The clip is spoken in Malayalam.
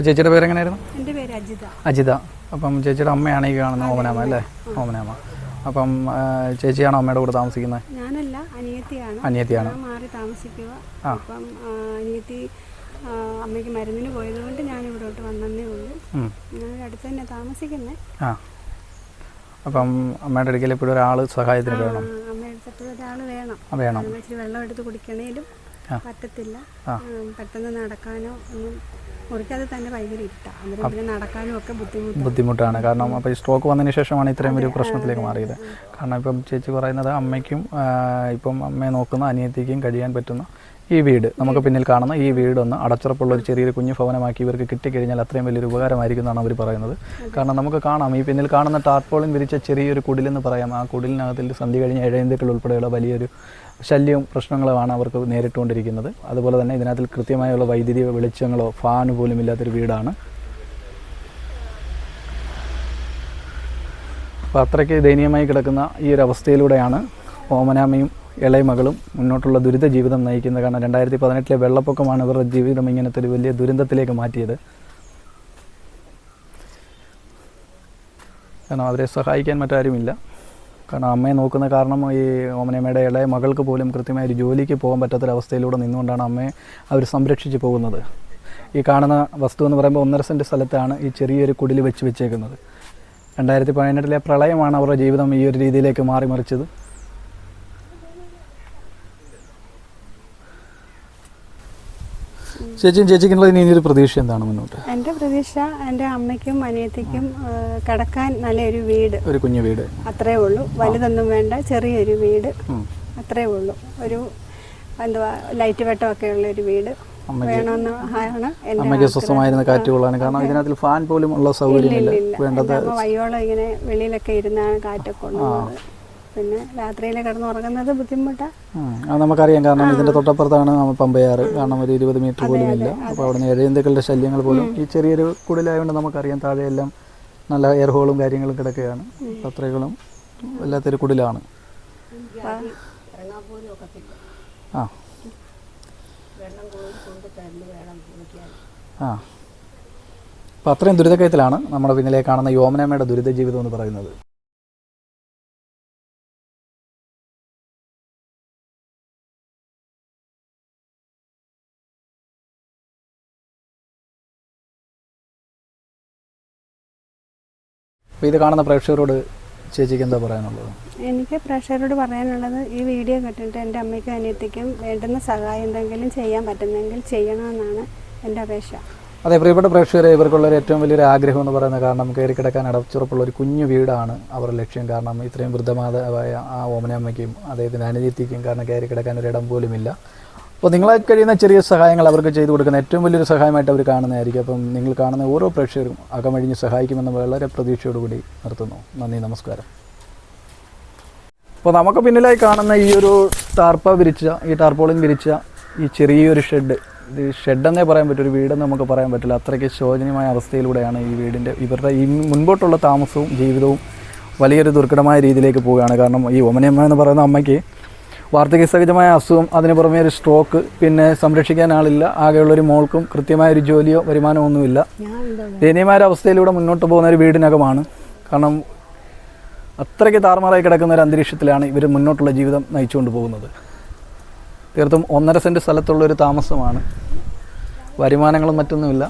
ചേച്ചിയുടെ പേരെങ്ങനെയായിരുന്നു? എൻ്റെ പേര് അജിത. അജിത. അപ്പം ചേച്ചിയുടെ അമ്മയാണ് ഈ കാണുന്ന ഓമനാമ അല്ലേ? ഓമനാമ. അപ്പം ചേച്ചിയാണോ അമ്മയുടെ കൂടെ താമസിക്കുന്നത്? ഞാനല്ല, അനിയത്തിയാണ്. അനിയത്തിയാണ്. മാറി താമസിക്കുക. അപ്പം അനിയത്തി അമ്മയ്ക്ക് മരുന്നിന് പോയതുകൊണ്ട് ഞാൻ ഇവിടോട്ട് വന്നേ ഉള്ളൂ. ഞാൻ അടുത്ത് തന്നെ താമസിക്കുന്നത്. ആ, അപ്പം അമ്മയുടെ അടുക്കൽ എപ്പോഴും ഒരാൾ സഹായത്തിന് വേണം. അമ്മയുടെ അടുത്ത് എപ്പോഴും ഒരാൾ വേണം. ഇച്ചിരി വെള്ളം എടുത്ത് കുടിക്കണേലും പറ്റത്തില്ല. പെട്ടെന്ന് നടക്കാനോ ഒന്നും. മുറിക്കത് തന്നെ ഭയങ്കര ഇഷ്ടമാണ്. അന്നേരം പിന്നെ നടക്കാനും ഒക്കെ ബുദ്ധിമുട്ടാണ്. കാരണം അപ്പോൾ ഈ സ്ട്രോക്ക് വന്നതിന് ശേഷമാണ് ഇത്രയും ഒരു പ്രശ്നത്തിലേക്ക് മാറിയത്. കാരണം ഇപ്പം ചേച്ചി പറയുന്നത് അമ്മയ്ക്കും ഇപ്പം അമ്മയെ നോക്കുന്ന അനിയത്തിക്കും കഴിയാൻ പറ്റുന്ന ഈ വീട്, നമുക്ക് പിന്നിൽ കാണുന്ന ഈ വീടൊന്ന് അടച്ചുറപ്പുള്ള ഒരു ചെറിയൊരു കുഞ്ഞു ഭവനമാക്കി ഇവർക്ക് കിട്ടിക്കഴിഞ്ഞാൽ അത്രയും വലിയൊരു ഉപകാരമായിരിക്കും എന്നാണ് അവർ പറയുന്നത്. കാരണം നമുക്ക് കാണാം ഈ പിന്നിൽ കാണുന്ന ടാർപോളിൻ വിരിച്ച ചെറിയൊരു കുടിലെന്ന് പറയാം. ആ കുടിലിനകത്തിൽ സന്ധ്യ കഴിഞ്ഞ ഇഴയന്തുക്കൾ ഉൾപ്പെടെയുള്ള വലിയൊരു ശല്യവും പ്രശ്നങ്ങളുമാണ് അവർക്ക് നേരിട്ടുകൊണ്ടിരിക്കുന്നത്. അതുപോലെ തന്നെ ഇതിനകത്തിൽ കൃത്യമായുള്ള വൈദ്യുതി വെളിച്ചങ്ങളോ ഫാന് പോലും ഇല്ലാത്തൊരു വീടാണ്. അപ്പോൾ അത്രയ്ക്ക് ദയനീയമായി കിടക്കുന്ന ഈ ഒരു അവസ്ഥയിലൂടെയാണ് ഓമനാമയും ഇളയ മകളും മുന്നോട്ടുള്ള ദുരിത ജീവിതം നയിക്കുന്നത്. കാരണം 2018 വെള്ളപ്പൊക്കമാണ് ഇവരുടെ ജീവിതം ഇങ്ങനത്തെ ഒരു വലിയ ദുരന്തത്തിലേക്ക് മാറ്റിയത്. കാരണം അവരെ സഹായിക്കാൻ മറ്റാരുമില്ല. കാരണം അമ്മയെ നോക്കുന്ന കാരണം ഈ ഓമനമ്മയുടെ ഇളയ മകൾക്ക് പോലും കൃത്യമായ ഒരു ജോലിക്ക് പോകാൻ പറ്റാത്തൊരവസ്ഥയിലൂടെ നിന്നുകൊണ്ടാണ് അമ്മയെ അവർ സംരക്ഷിച്ച് പോകുന്നത്. ഈ കാണുന്ന വസ്തു എന്ന് പറയുമ്പോൾ 1.5 സെൻറ്റ് സ്ഥലത്താണ് ഈ ചെറിയൊരു കുടിൽ വെച്ചേക്കുന്നത്. 2018 പ്രളയമാണ് അവരുടെ ജീവിതം ഈ ഒരു രീതിയിലേക്ക് മാറിമറിച്ചത്. ചേച്ചിക്കുള്ള ഇനിയൊരു പ്രതീക്ഷ എന്താണ് മുന്നോട്ട്? എൻ്റെ പ്രതീക്ഷ എൻ്റെ അമ്മയ്ക്കും അനിയത്തിക്കും കിടക്കാൻ നല്ലൊരു വീട്, ഒരു കുഞ്ഞു വീട്, അത്രേ ഉള്ളൂ. വലുതൊന്നും വേണ്ട, ചെറിയൊരു വീട്, അത്രേ ഉള്ളൂ. ഒരു എന്തുവാ ലൈറ്റ് വെട്ടമൊക്കെ ഉള്ള ഒരു വീട് വേണമെന്ന് ആണ് അമ്മയ്ക്ക് സ്വസ്ഥമായിരുന്ന കാറ്റ് കൊള്ളാണ്. കാരണം ഇതിനകത്ത് ഫാൻ പോലും ഉള്ള സൗകര്യമില്ല. വേണ്ടത് വയ്യോളം ഇങ്ങനെ വെളിയിലൊക്കെ ഇരുന്നാണ് കാറ്റൊക്കെ കൊള്ളുന്നത്. പിന്നെ രാത്രിയിൽ കിടന്നുറങ്ങുന്നത് ബുദ്ധിമുട്ടാണ്. അത് നമുക്കറിയാം. കാരണം ഇതിൻ്റെ തൊട്ടപ്പുറത്താണ് പമ്പയാറ്. കാരണം ഒരു 20 മീറ്റർ പോലും ഇല്ല. അപ്പോൾ അവിടെ നിന്ന് ഇഴയന്തുക്കളുടെ ശല്യങ്ങൾ പോലും ഈ ചെറിയൊരു കുടിലായതുകൊണ്ട് നമുക്കറിയാം. താഴെയെല്ലാം നല്ല എയർ ഹോളും കാര്യങ്ങളും കിടക്കുകയാണ്. അത്രകളും വല്ലാത്തൊരു കുടിലാണ്. അപ്പോൾ അത്രയും ദുരിതക്കയത്തിലാണ് നമ്മുടെ പിന്നിലെ കാണുന്ന ഈ ഓമനമ്മയുടെ ദുരിത ജീവിതം എന്ന് പറയുന്നത്. അപ്പോൾ ഇത് കാണുന്ന പ്രേക്ഷകരോട് ചേച്ചിക്ക് എന്താ പറയാനുള്ളത്? എനിക്ക് പ്രേക്ഷകരോട് പറയാനുള്ളത്, ഈ വീഡിയോ കണ്ടിട്ട് എൻ്റെ അമ്മയ്ക്കും അനിയത്തിക്കും വേണ്ടുന്ന സഹായം എന്തെങ്കിലും ചെയ്യാൻ പറ്റുന്നെങ്കിൽ ചെയ്യണമെന്നാണ് എൻ്റെ അപേക്ഷ. അതെ, പ്രിയപ്പെട്ട പ്രേക്ഷകരെ, ഇവർക്കുള്ളൊരു ഏറ്റവും വലിയൊരു ആഗ്രഹം എന്ന് പറയുന്നത് കാരണം കയറി കിടക്കാൻ അടച്ചുറപ്പുള്ള ഒരു കുഞ്ഞു വീടാണ് അവരുടെ ലക്ഷ്യം. കാരണം ഇത്രയും വൃദ്ധമാതാവായ ആ ഓമനമ്മയ്ക്കും അദ്ദേഹത്തിൻ്റെ അനിയത്തിക്കും കാരണം കയറി കിടക്കാൻ ഒരിടം പോലുമില്ല. അപ്പോൾ നിങ്ങളെ കഴിയുന്ന ചെറിയ സഹായങ്ങൾ അവർക്ക് ചെയ്തു കൊടുക്കുന്ന ഏറ്റവും വലിയൊരു സഹായമായിട്ട് അവർ കാണുന്നതായിരിക്കും. അപ്പം നിങ്ങൾ കാണുന്ന ഓരോ പ്രേക്ഷകരും അകമഴിഞ്ഞ് സഹായിക്കുമെന്ന് വളരെ പ്രതീക്ഷയോടുകൂടി നിർത്തുന്നു. നന്ദി, നമസ്കാരം. അപ്പോൾ നമുക്ക് പിന്നിലായി കാണുന്ന ഈ ഒരു ടാർപോളിൻ വിരിച്ച ഈ ചെറിയൊരു ഷെഡെന്നേ പറയാൻ പറ്റും, ഒരു വീടെന്ന് നമുക്ക് പറയാൻ പറ്റില്ല. അത്രയ്ക്ക് ശോചനീയമായ അവസ്ഥയിലൂടെയാണ് ഈ വീടിൻ്റെ ഇവരുടെ ഈ മുൻപോട്ടുള്ള താമസവും ജീവിതവും വലിയൊരു ദുർഘടമായ രീതിയിലേക്ക് പോവുകയാണ്. കാരണം ഈ ഓമനയമ്മ എന്ന് പറയുന്ന അമ്മയ്ക്ക് വാർദ്ധക്യ സഹജമായ അസുഖം, അതിന് പുറമേ ഒരു സ്ട്രോക്ക്, പിന്നെ സംരക്ഷിക്കാൻ ആളില്ല. ആകെയുള്ളൊരു മോൾക്കും കൃത്യമായൊരു ജോലിയോ വരുമാനമോ ഒന്നുമില്ല. ദയനീയമായ അവസ്ഥയിലൂടെ മുന്നോട്ട് പോകുന്ന ഒരു വീടിനകമാണ്. കാരണം അത്രയ്ക്ക് താറുമാറായി കിടക്കുന്ന ഒരു അന്തരീക്ഷത്തിലാണ് ഇവർ മുന്നോട്ടുള്ള ജീവിതം നയിച്ചുകൊണ്ട് പോകുന്നത്. തീർത്തും 1.5 സെൻറ്റ് സ്ഥലത്തുള്ളൊരു താമസമാണ്. വരുമാനങ്ങളും മറ്റൊന്നുമില്ല.